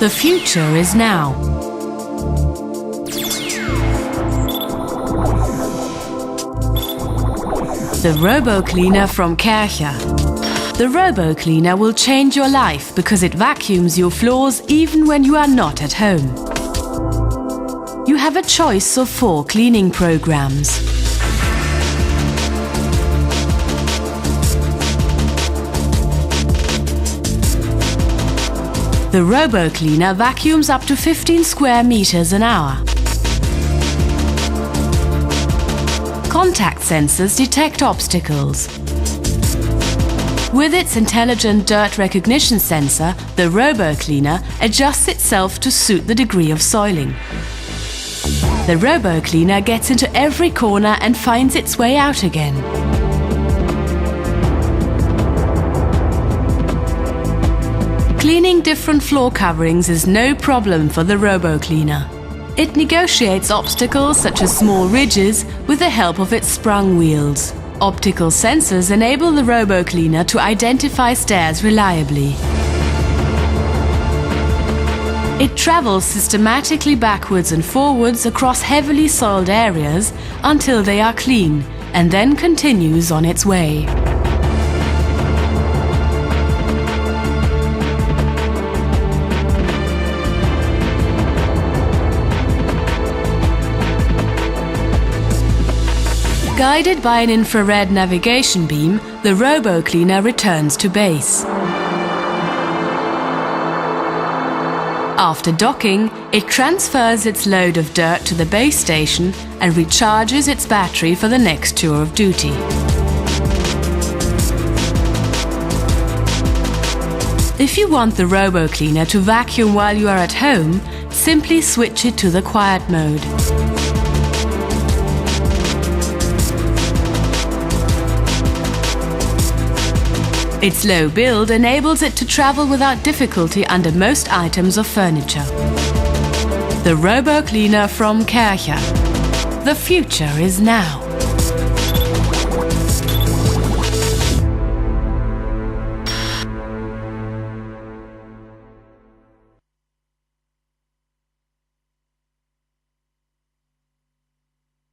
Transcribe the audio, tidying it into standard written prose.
The future is now. The Robo-Cleaner from Kärcher. The Robo-Cleaner will change your life because it vacuums your floors even when you are not at home. You have a choice of 4 cleaning programs. The Robo-Cleaner vacuums up to 15 square meters an hour. Contact sensors detect obstacles. With its intelligent dirt recognition sensor, the Robo-Cleaner adjusts itself to suit the degree of soiling. The Robo-Cleaner gets into every corner and finds its way out again. Cleaning different floor coverings is no problem for the Robo-Cleaner. It negotiates obstacles such as small ridges with the help of its sprung wheels. Optical sensors enable the Robo-Cleaner to identify stairs reliably. It travels systematically backwards and forwards across heavily soiled areas until they are clean, and then continues on its way. Guided by an infrared navigation beam, the Robo-Cleaner returns to base. After docking, it transfers its load of dirt to the base station and recharges its battery for the next tour of duty. If you want the Robo-Cleaner to vacuum while you are at home, simply switch it to the quiet mode. Its low build enables it to travel without difficulty under most items of furniture. The Robo-Cleaner from Kärcher. The future is now.